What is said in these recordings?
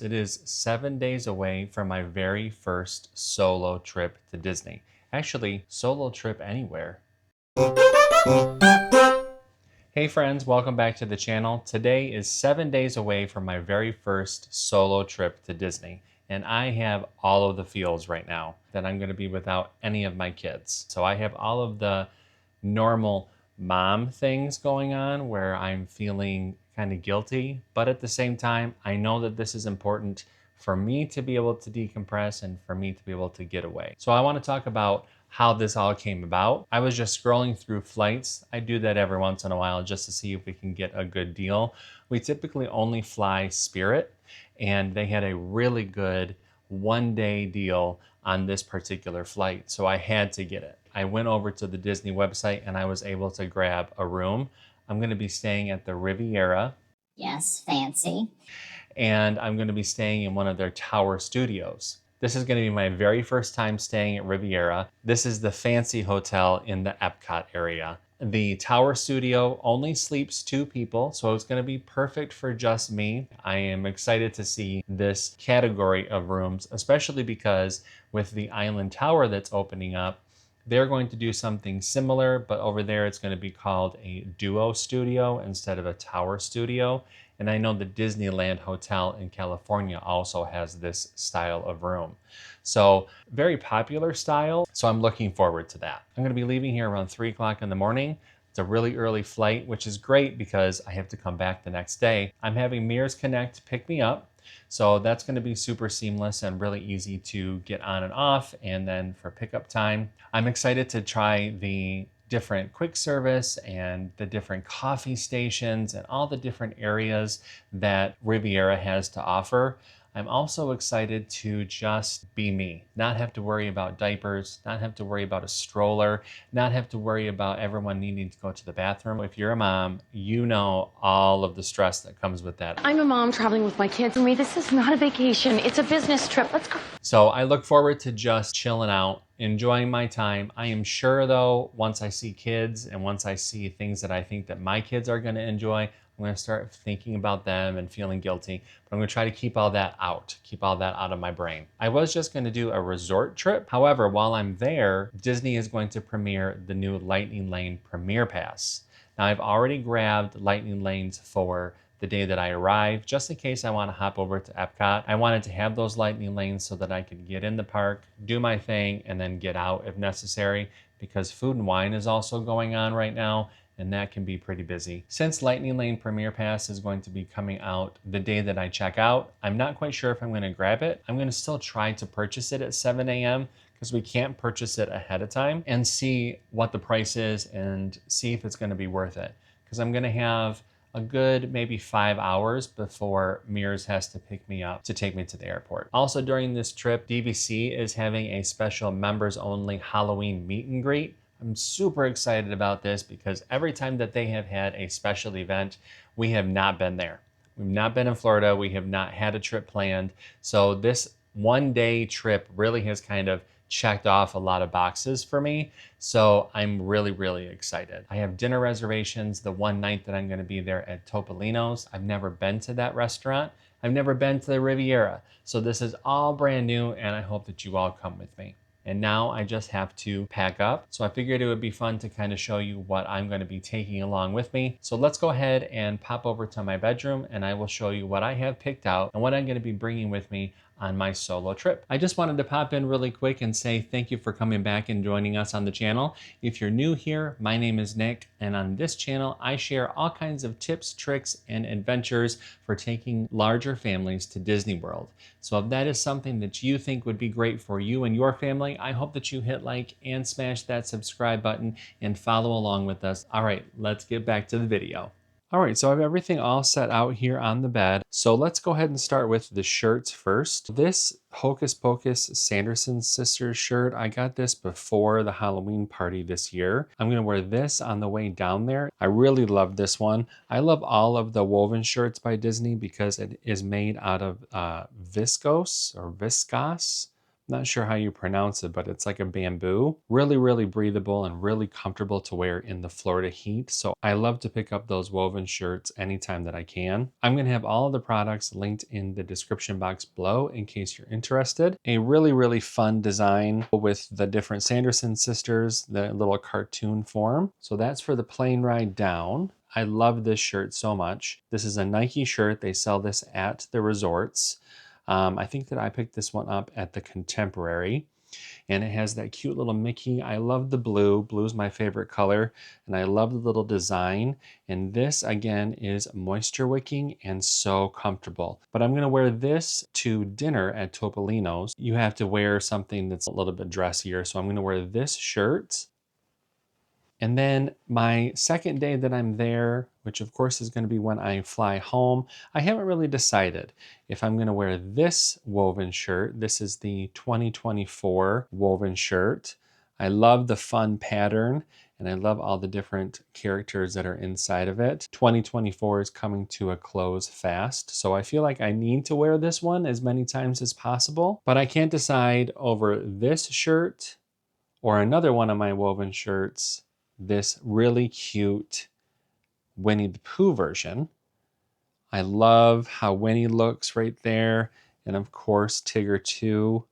It is 7 days away from my very first solo trip to Disney. Actually, solo trip anywhere. Hey friends, welcome back to the channel. Today is 7 days away from my very first solo trip to Disney. And I have all of the feels right now that I'm going to be without any of my kids. So I have all of the normal mom things going on where I'm feeling kind of guilty, but at the same time, I know that this is important for me to be able to decompress and for me to be able to get away. So I want to talk about how this all came about. I was just scrolling through flights. I do that every once in a while just to see if we can get a good deal. We typically only fly Spirit, and they had a really good 1 day deal on this particular flight. So I had to get it. I went over to the Disney website and I was able to grab a room. I'm going to be staying at the Riviera. Yes, fancy. And I'm going to be staying in one of their tower studios. This is going to be my very first time staying at Riviera. This is the fancy hotel in the Epcot area. The tower studio only sleeps 2 people, so it's going to be perfect for just me. I am excited to see this category of rooms, especially because with the Island Tower that's opening up, they're going to do something similar, but over there it's going to be called a duo studio instead of a tower studio. And I know the Disneyland Hotel in California also has this style of room. So very popular style. So I'm looking forward to that. I'm going to be leaving here around 3 o'clock in the morning. It's a really early flight, which is great because I have to come back the next day. I'm having Mears Connect pick me up. So that's going to be super seamless and really easy to get on and off. And then for pickup time, I'm excited to try the different quick service and the different coffee stations and all the different areas that Riviera has to offer. I'm also excited to just be me, not have to worry about diapers, not have to worry about a stroller, not have to worry about everyone needing to go to the bathroom. If you're a mom, you know all of the stress that comes with that. I'm a mom traveling with my kids. For me, this is not a vacation. It's a business trip. Let's go. So I look forward to just chilling out, enjoying my time. I am sure though, once I see kids and once I see things that I think that my kids are going to enjoy, I'm going to start thinking about them and feeling guilty. But I'm going to try to keep all that out of my brain. I was just going to do a resort trip. However, while I'm there, Disney is going to premiere the new Lightning Lane Premier Pass. Now I've already grabbed Lightning Lanes for the day that I arrive, just in case I want to hop over to Epcot. I wanted to have those lightning lanes so that I could get in the park, do my thing, and then get out if necessary, because Food and Wine is also going on right now, and that can be pretty busy. Since Lightning Lane Premier Pass is going to be coming out the day that I check out, I'm not quite sure if I'm going to grab it. I'm going to still try to purchase it at 7 a.m. because we can't purchase it ahead of time, and see what the price is and see if it's going to be worth it. Because I'm going to have a good maybe 5 hours before Mears has to pick me up to take me to the airport. Also during this trip, DVC is having a special members only Halloween meet and greet. I'm super excited about this because every time that they have had a special event, we have not been there. We've not been in Florida. We have not had a trip planned. So this 1 day trip really has kind of checked off a lot of boxes for me. So I'm really, really excited. I have dinner reservations the one night that I'm going to be there at Topolino's. I've never been to that restaurant. I've never been to the Riviera. So this is all brand new, and I hope that you all come with me. And now I just have to pack up. So I figured it would be fun to kind of show you what I'm going to be taking along with me. So let's go ahead and pop over to my bedroom and I will show you what I have picked out and what I'm going to be bringing with me on my solo trip. I just wanted to pop in really quick and say thank you for coming back and joining us on the channel. If you're new here, my name is Nick, and on this channel, I share all kinds of tips, tricks, and adventures for taking larger families to Disney World. So if that is something that you think would be great for you and your family, I hope that you hit like and smash that subscribe button and follow along with us. All right, let's get back to the video. All right, so I have everything all set out here on the bed. So let's go ahead and start with the shirts first. This Hocus Pocus Sanderson Sisters shirt, I got this before the Halloween party this year. I'm gonna wear this on the way down there. I really love this one. I love all of the woven shirts by Disney because it is made out of viscose or viscose Not sure how you pronounce it, but it's like a bamboo. Really, really breathable and really comfortable to wear in the Florida heat. So I love to pick up those woven shirts anytime that I can. I'm gonna have all of the products linked in the description box below in case you're interested. A really, really fun design with the different Sanderson sisters, the little cartoon form. So that's for the plane ride down. I love this shirt so much. This is a Nike shirt. They sell this at the resorts. I think that I picked this one up at the Contemporary, and it has that cute little Mickey. I love the blue. Blue is my favorite color, and I love the little design. And this, again, is moisture wicking and so comfortable. But I'm gonna wear this to dinner at Topolino's. You have to wear something that's a little bit dressier, so I'm gonna wear this shirt. And then my second day that I'm there, which of course is going to be when I fly home, I haven't really decided if I'm going to wear this woven shirt. This is the 2024 woven shirt. I love the fun pattern and I love all the different characters that are inside of it. 2024 is coming to a close fast, so I feel like I need to wear this one as many times as possible, but I can't decide over this shirt or another one of my woven shirts, this really cute Winnie the Pooh version. I love how Winnie looks right there. And of course, Tigger too.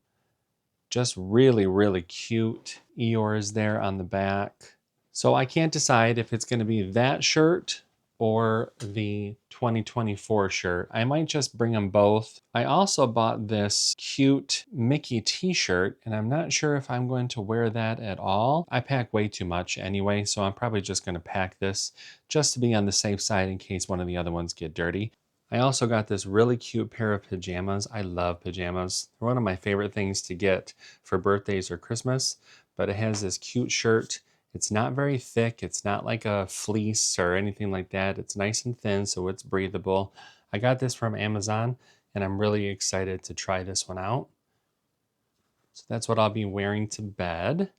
Just really, really cute. Eeyore is there on the back. So I can't decide if it's going to be that shirt or the 2024 shirt. I might just bring them both. I also bought this cute Mickey t-shirt, and I'm not sure if I'm going to wear that at all. I pack way too much anyway, so I'm probably just going to pack this just to be on the safe side in case one of the other ones get dirty. I also got this really cute pair of pajamas. I love pajamas. They're one of my favorite things to get for birthdays or Christmas, but it has this cute shirt. It's not very thick. It's not like a fleece or anything like that. It's nice and thin, so it's breathable. I got this from Amazon, and I'm really excited to try this one out. So that's what I'll be wearing to bed.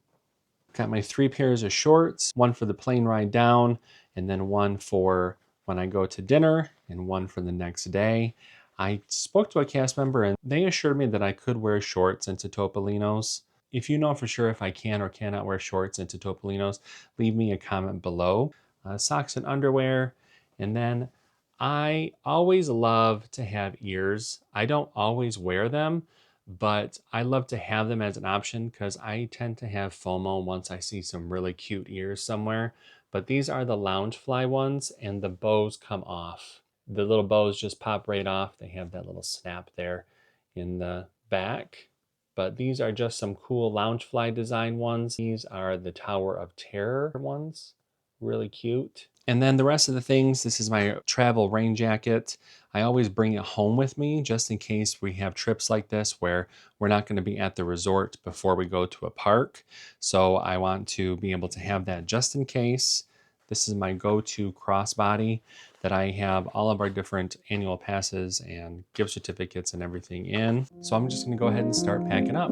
Got my 3 pairs of shorts, one for the plane ride down, and then one for when I go to dinner, and one for the next day. I spoke to a cast member, and they assured me that I could wear shorts into Topolino's. If you know for sure if I can or cannot wear shorts into Topolino's, leave me a comment below. Socks and underwear. And then I always love to have ears. I don't always wear them, but I love to have them as an option because I tend to have FOMO once I see some really cute ears somewhere. But these are the Loungefly ones, and the bows come off. The little bows just pop right off. They have that little snap there in the back. But these are just some cool Loungefly design ones. These are the Tower of Terror ones. Really cute. And then the rest of the things, this is my travel rain jacket. I always bring it home with me just in case we have trips like this where we're not going to be at the resort before we go to a park. So I want to be able to have that just in case. This is my go-to crossbody that I have all of our different annual passes and gift certificates and everything in. So I'm just gonna go ahead and start packing up.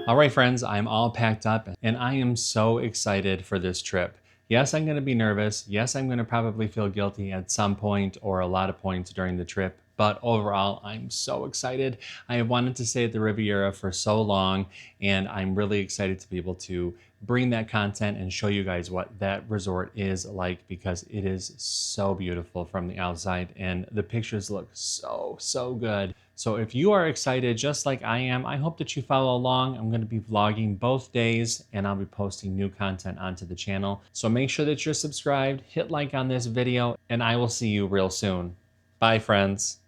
All right, friends, I'm all packed up and I am so excited for this trip. Yes, I'm gonna be nervous. Yes, I'm gonna probably feel guilty at some point or a lot of points during the trip, But overall, I'm so excited. I have wanted to stay at the Riviera for so long, and I'm really excited to be able to bring that content and show you guys what that resort is like, because it is so beautiful from the outside and the pictures look so good. So if you are excited just like I am, I hope that you follow along. I'm going to be vlogging both days and I'll be posting new content onto the channel. So make sure that you're subscribed, hit like on this video, and I will see you real soon. Bye, friends.